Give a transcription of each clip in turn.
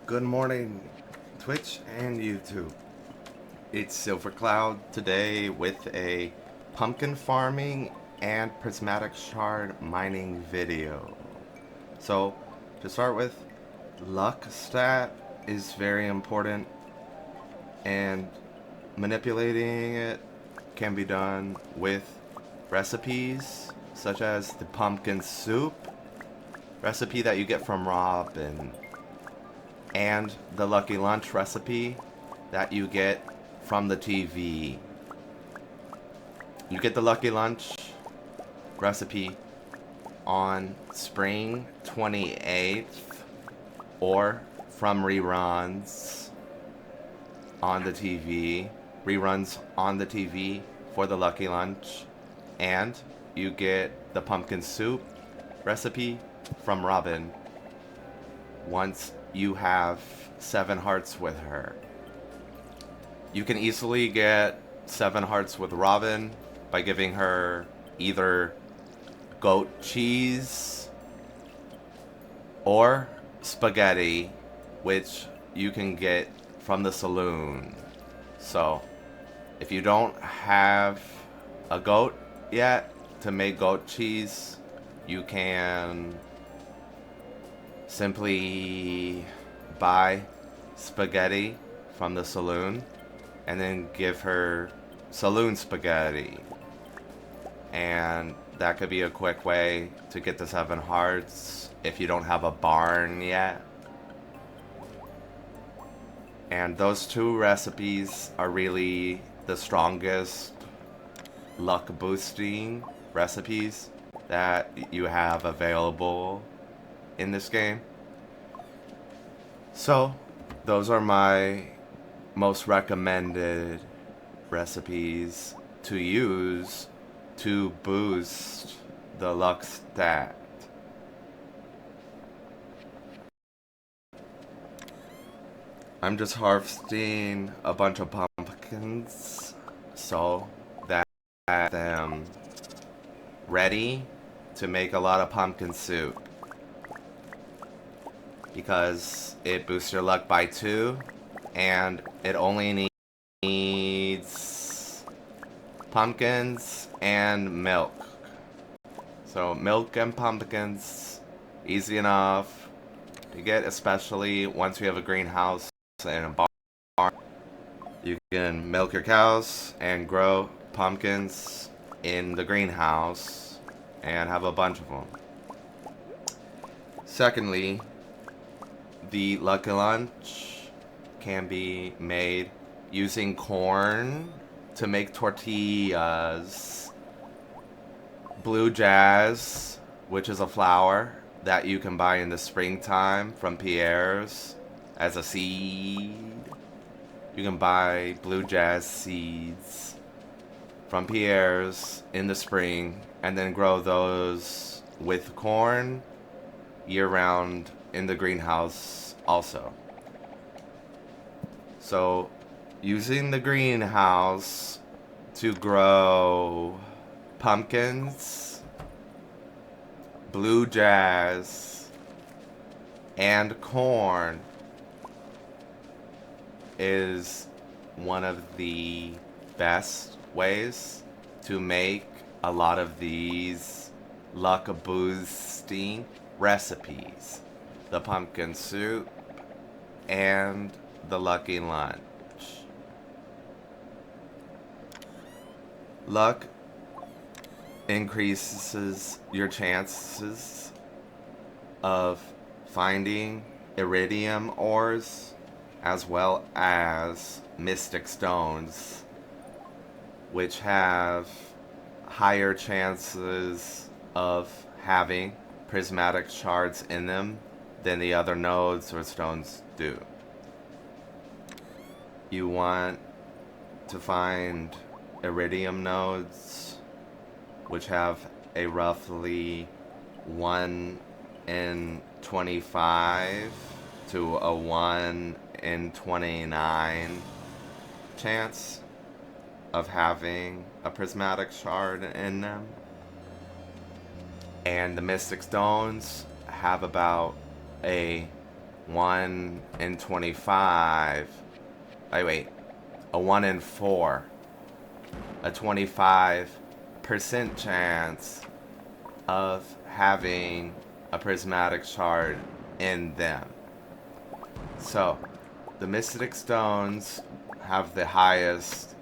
Good morning, Twitch and YouTube. It's Silver Cloud today with a pumpkin farming and prismatic shard mining video. So, to start with, luck stat is very important, and manipulating it can be done with recipes such as the pumpkin soup recipe that you get from Robin, and the Lucky Lunch recipe that you get from the TV. You get the Lucky Lunch recipe on spring 28th or from reruns on the TV. Reruns on the TV for the Lucky Lunch. And you get the pumpkin soup recipe from Robin once you have 7 hearts with her. You can easily get 7 hearts with Robin by giving her either goat cheese or spaghetti, which you can get from the saloon. So, if you don't have a goat yet to make goat cheese, you can simply buy spaghetti from the saloon and then give her saloon spaghetti. And that could be a quick way to get the 7 hearts if you don't have a barn yet. And those 2 recipes are really the strongest luck boosting recipes that you have available in this game. So, those are my most recommended recipes to use to boost the luck stat. I'm just harvesting a bunch of pumpkins so that I have them ready to make a lot of pumpkin soup, because it boosts your luck by 2 and it only needs pumpkins and milk. So milk and pumpkins, easy enough to get, especially once you have a greenhouse and a barn. You can milk your cows and grow pumpkins in the greenhouse and have a bunch of them. Secondly, the Lucky Lunch can be made using corn to make tortillas. Blue Jazz, which is a flower that you can buy in the springtime from Pierre's as a seed. You can buy Blue Jazz seeds from Pierre's in the spring and then grow those with corn year-round in the greenhouse also. So, using the greenhouse to grow pumpkins, Blue Jazz, and corn is one of the best ways to make a lot of these luck boosting recipes. The pumpkin soup and the Lucky Lunch. Luck increases your chances of finding iridium ores as well as mystic stones, which have higher chances of having prismatic shards in them than the other nodes or stones do. You want to find iridium nodes which have a roughly 1 in 25 to a 1 in 29 chance of having a prismatic shard in them. And the mystic stones have about a 1 in 25. Wait, a 1 in 4. A 25% chance of having a prismatic shard in them. So, the mystic stones have the highest,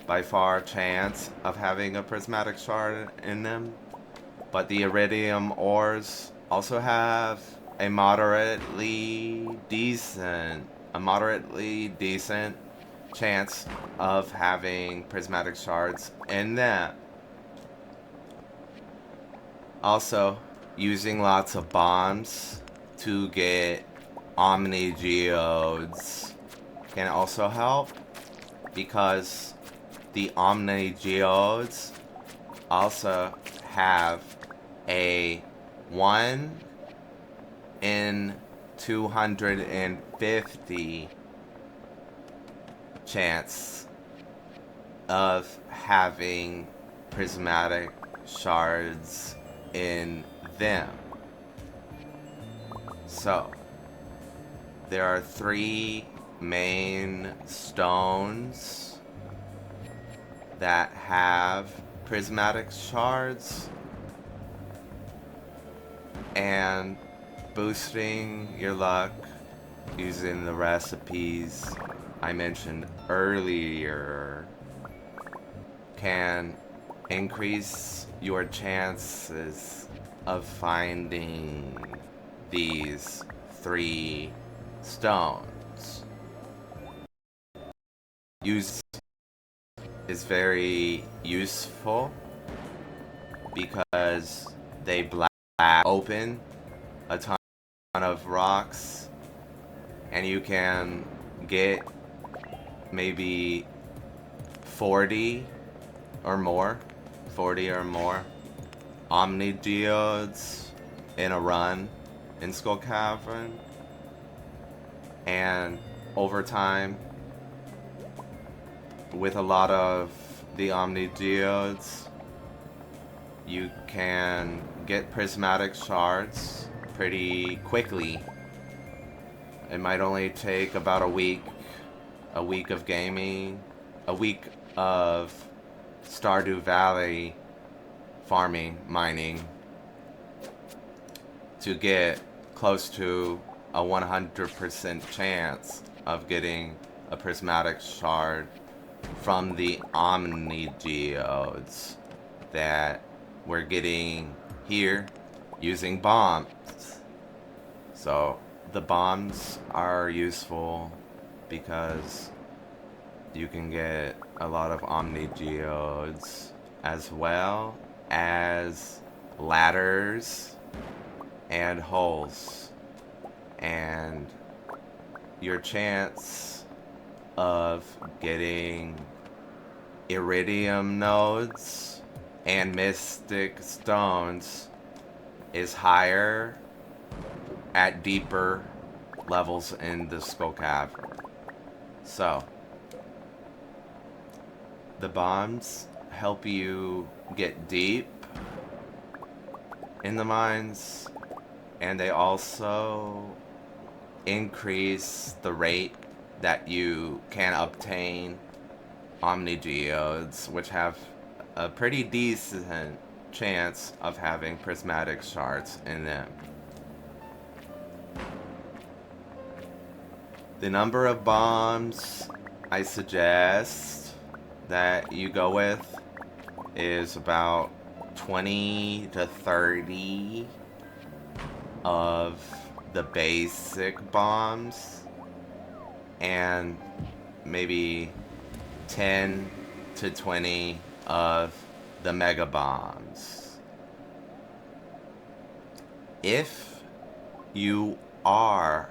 by far, chance of having a prismatic shard in them. But the iridium ores also have a moderately decent chance of having prismatic shards in them. Also, using lots of bombs to get Omni Geodes can also help, because the Omni Geodes also have a 1 in 250 chance of having prismatic shards in them. So, there are 3 main stones that have prismatic shards, and boosting your luck using the recipes I mentioned earlier can increase your chances of finding these 3 stones. Use is very useful because they black open a ton of rocks, and you can get maybe 40 or more Omni Geodes in a run in Skull Cavern, and over time, with a lot of the Omni Geodes, you can get prismatic shards pretty quickly. It might only take about a week of gaming, a week of Stardew Valley farming, mining, to get close to a 100% chance of getting a prismatic shard from the Omni Geodes that we're getting here using bombs. So the bombs are useful because you can get a lot of Omni Geodes, as well as ladders and holes, and your chance of getting iridium nodes and mystic stones is higher at deeper levels in the Skull Cavern. So, the bombs help you get deep in the mines, and they also increase the rate that you can obtain Omni Geodes, which have a pretty decent chance of having prismatic shards in them. The number of bombs I suggest that you go with is about 20 to 30 of the basic bombs, and maybe 10 to 20 of the mega bombs. If you are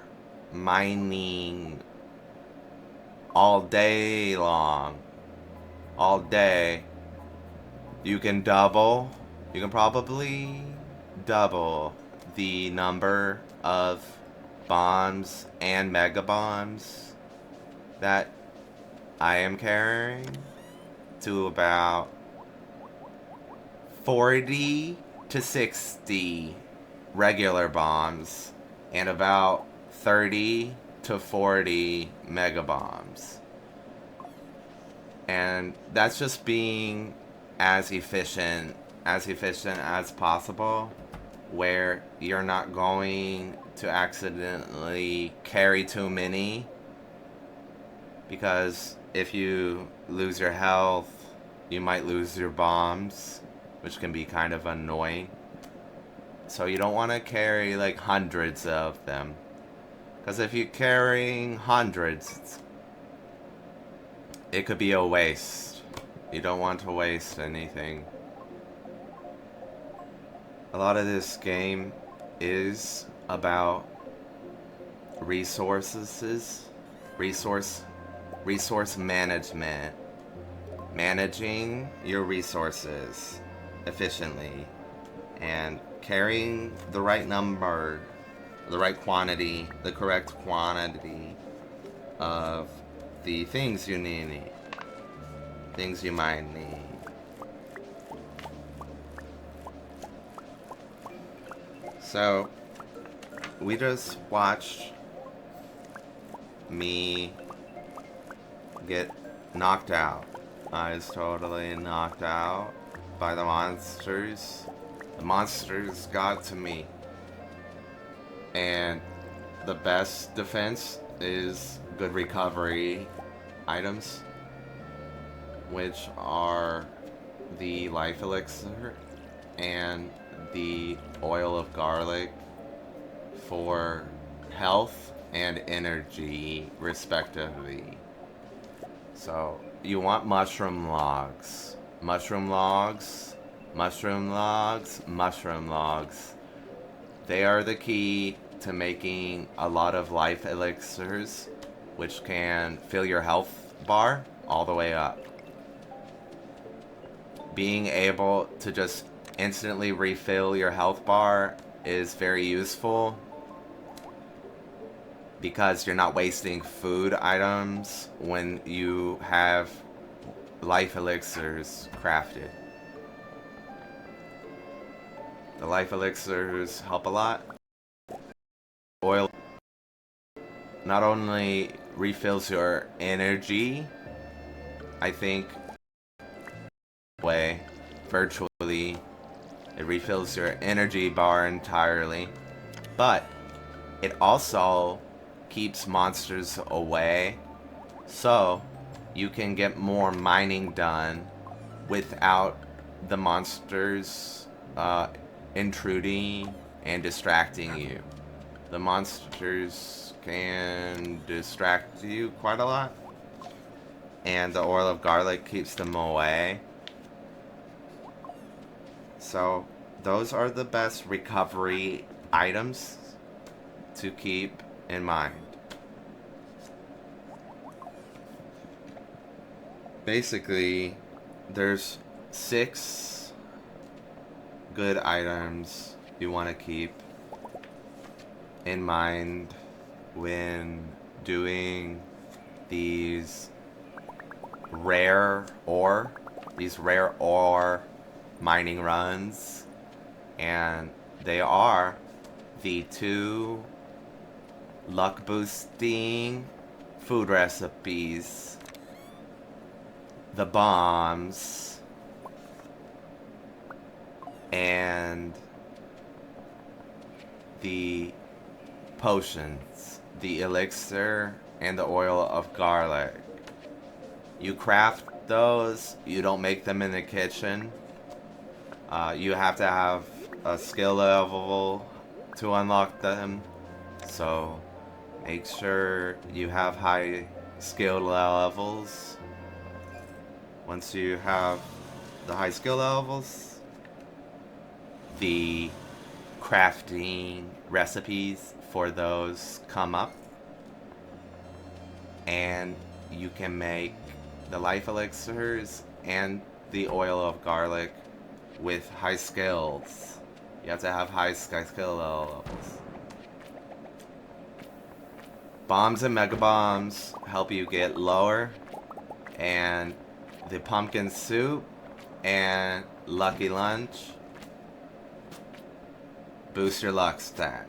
mining all day long, all day, you can probably double the number of bombs and mega bombs that I am carrying to about 40 to 60 regular bombs and about 30 to 40 mega bombs. And that's just being as efficient as possible, where you're not going to accidentally carry too many, because if you lose your health, you might lose your bombs, which can be kind of annoying. So you don't want to carry like hundreds of them, because if you're carrying hundreds, it could be a waste. You don't want to waste anything. A lot of this game is about resource management. Managing your resources efficiently and carrying the right number, the right quantity, the correct quantity of the things you need, things you might need. So, we just watched me get knocked out. I was totally knocked out by the monsters. The monsters got to me. And the best defense is good recovery items, which are the Life Elixir and the Oil of Garlic for health and energy, respectively. So, you want mushroom logs. Mushroom logs. Mushroom logs. Mushroom logs. They are the key to making a lot of Life Elixirs, which can fill your health bar all the way up. Being able to just instantly refill your health bar is very useful, because you're not wasting food items when you have Life Elixirs crafted. The Life Elixirs help a lot. Oil not only refills your energy, I think, way, virtually, it refills your energy bar entirely, but it also keeps monsters away, so you can get more mining done without the monsters intruding and distracting you. The monsters can distract you quite a lot, and the Oil of Garlic keeps them away. So those are the best recovery items to keep in mind. Basically, there's 6 good items you want to keep in mind when doing these rare ore mining runs, and they are the 2 luck boosting food recipes, the bombs, and the potions, the elixir and the Oil of Garlic. You craft those, you don't make them in the kitchen. You have to have a skill level to unlock them, so make sure you have high skill levels. Once you have the high skill levels, the crafting recipes for those come up, and you can make the Life Elixirs and the Oil of Garlic with high skills. You have to have high skill levels. Bombs and mega bombs help you get lower, and the pumpkin soup and lucky lunch boost your luck stat.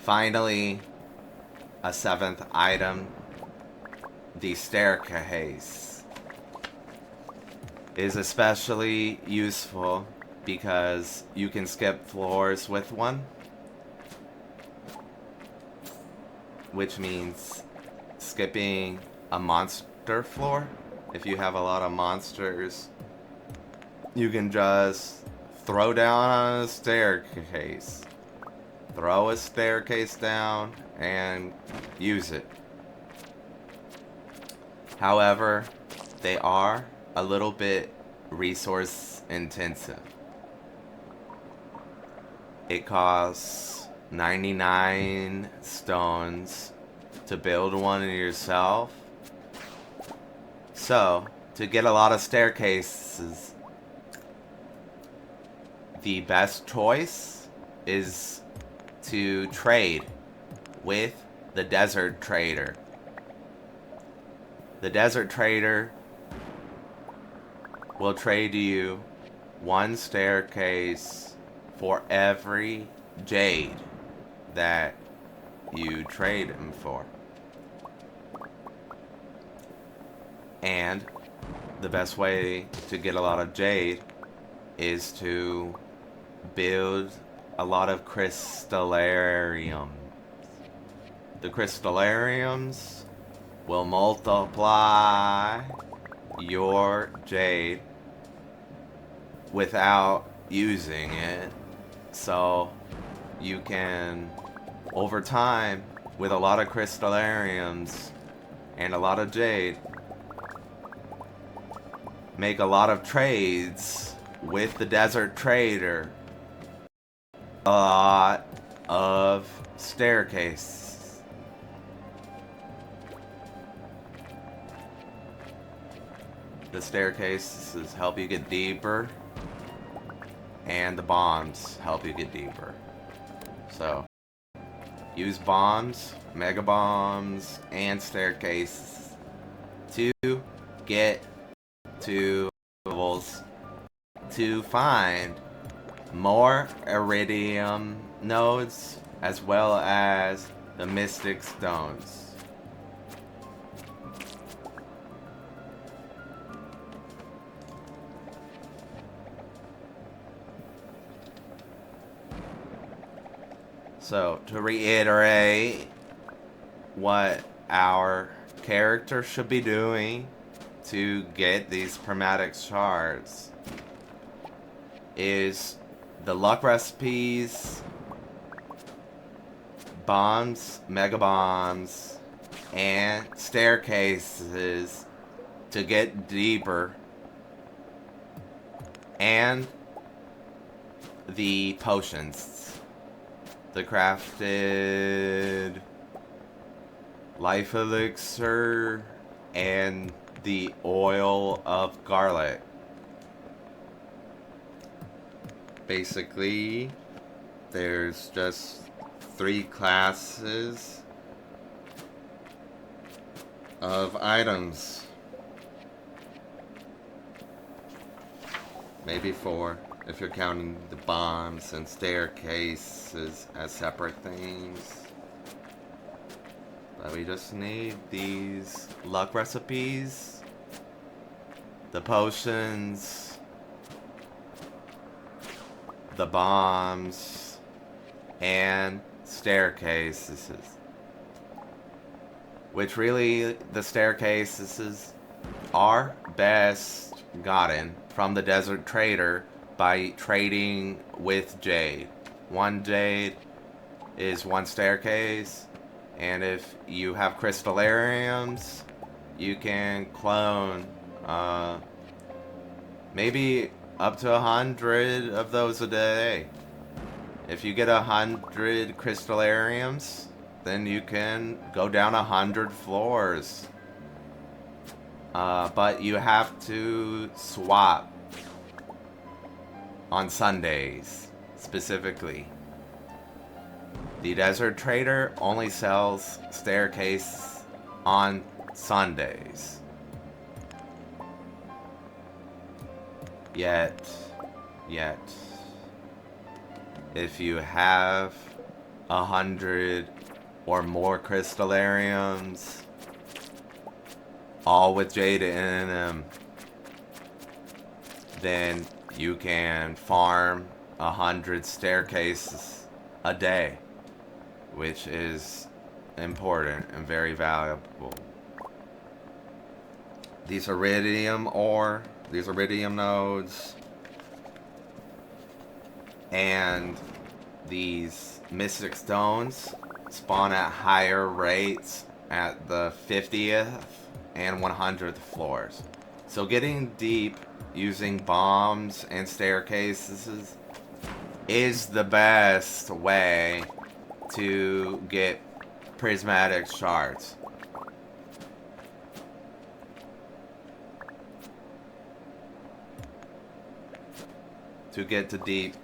Finally, a 7th item, the staircase, is especially useful because you can skip floors with one, which means skipping a monster floor. If you have a lot of monsters, you can just throw down a staircase. Throw a staircase down and use it. However, they are a little bit resource intensive. It costs 99 stones to build one yourself. So, to get a lot of staircases, the best choice is to trade with the desert trader. The desert trader will trade you one staircase for every jade that you trade him for. And the best way to get a lot of jade is to build a lot of crystallariums. The crystallariums will multiply your jade without using it, so you can, over time, with a lot of crystallariums and a lot of jade, make a lot of trades with the desert trader. A lot of staircases. The staircases help you get deeper, and the bombs help you get deeper. So, use bombs, mega bombs, and staircases to get to levels to find more iridium nodes as well as the mystic stones. So, to reiterate what our character should be doing to get these Prismatic Shards is the luck recipes, bombs, mega bombs, and staircases to get deeper, and the potions, the crafted Life Elixir and the oil of garlic. Basically, there's just 3 classes of items. Maybe 4, if you're counting the bombs and staircases as separate things. But we just need these luck recipes, the potions, the bombs, and staircases. Which really, the staircases are best gotten from the desert trader by trading with jade. 1 jade is 1 staircase, and if you have crystallariums, you can clone maybe up to 100 of those a day. If you get 100 crystallariums, then you can go down 100 floors. But you have to swap on Sundays, specifically. The desert trader only sells staircase on Sundays. Yet, if you have 100 or more crystallariums, all with jade in them, then you can farm 100 staircases a day, which is important and very valuable. These iridium ore, these iridium nodes, and these mystic stones spawn at higher rates at the 50th and 100th floors. So getting deep using bombs and staircases is the best way to get prismatic shards. To get to deep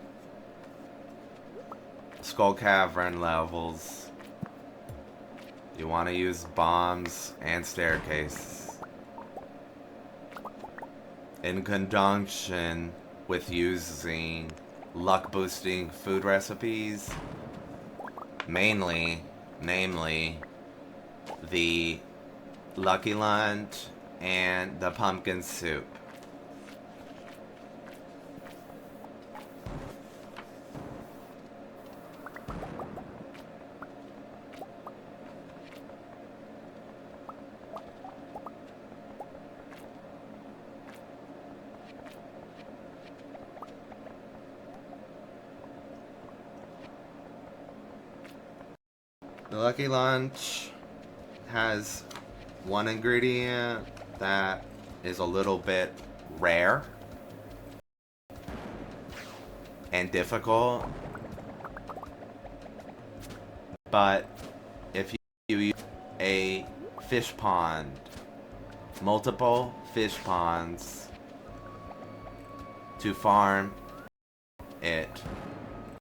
Skull Cavern levels, you want to use bombs and staircases in conjunction with using luck boosting food recipes, namely the Lucky Lunch and the pumpkin soup. The Lucky Lunch has one ingredient that is a little bit rare and difficult, but if you use a fish pond, multiple fish ponds to farm it,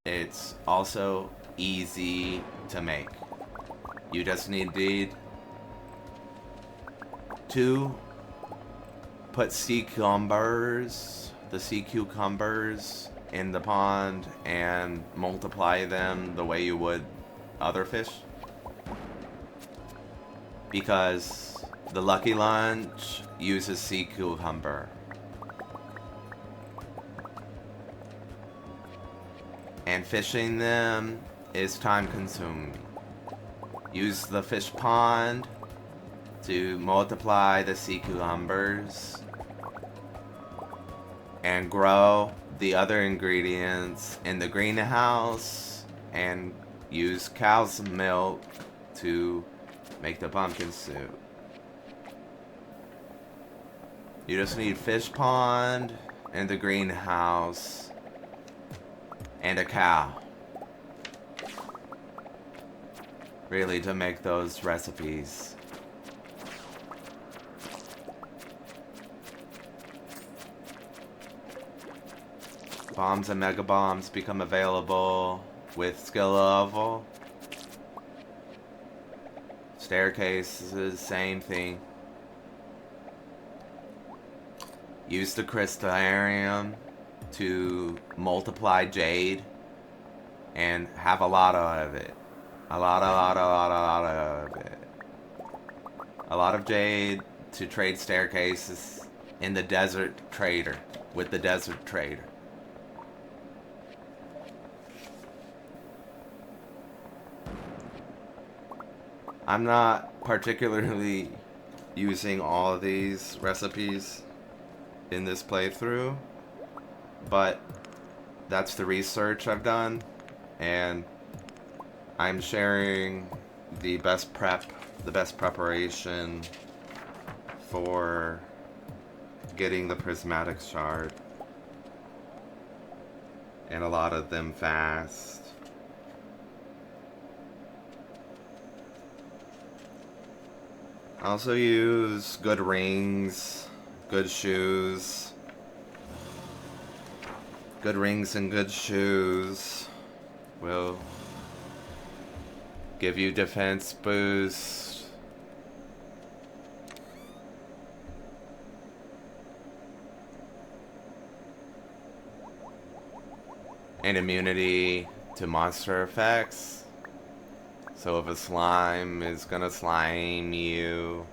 it's also easy to make. You just need to put sea cucumbers in the pond and multiply them the way you would other fish. Because the Lucky Lunch uses sea cucumber. And fishing them is time consuming. Use the fish pond to multiply the sea cucumbers and grow the other ingredients in the greenhouse and use cow's milk to make the pumpkin soup. You just need fish pond and the greenhouse and a cow, really, to make those recipes. Bombs and mega bombs become available with skill level. Staircases, same thing. Use the crystallarium to multiply jade and have a lot of it. A lot of it. A lot of jade to trade staircases in the desert trader, with the desert trader. I'm not particularly using all of these recipes in this playthrough, but that's the research I've done, and I'm sharing the best preparation for getting the Prismatic Shard, and a lot of them fast. I also use good rings, good shoes. Good rings and good shoes will give you defense boost. And immunity to monster effects. So if a slime is gonna slime you,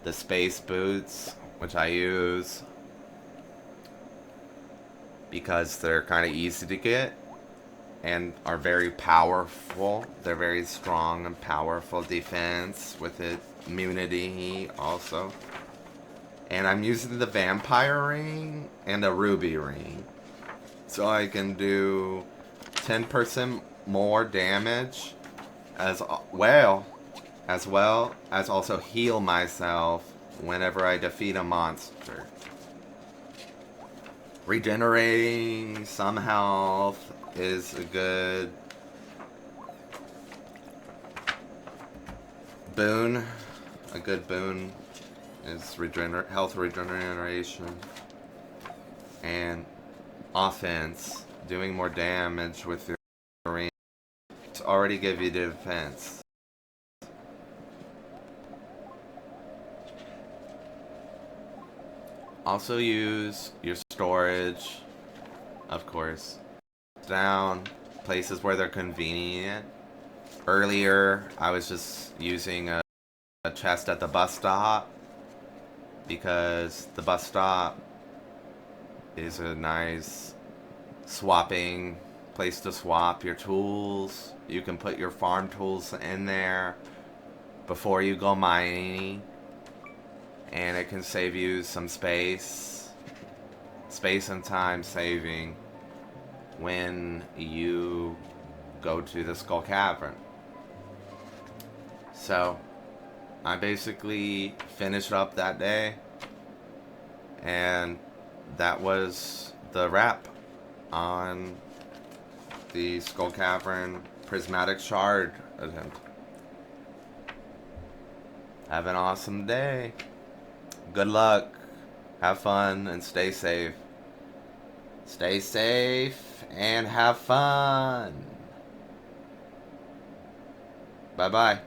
the space boots, which I use because they're kind of easy to get and are very powerful. They're very strong and powerful defense with it, immunity also. And I'm using the vampire ring and a ruby ring, so I can do 10% more damage as well as also heal myself whenever I defeat a monster. Regenerating some health is a good boon. A good boon is health regeneration and offense. Doing more damage with your ring already give you defense. Also use your storage, of course, down places where they're convenient. Earlier, I was just using a chest at the bus stop because the bus stop is a nice swapping place to swap your tools. You can put your farm tools in there before you go mining, and it can save you some space and time saving when you go to the Skull Cavern. So I basically finished up that day, and that was the wrap on the Skull Cavern Prismatic Shard attempt. Have an awesome day. Good luck. Have fun and stay safe. Stay safe and have fun. Bye-bye.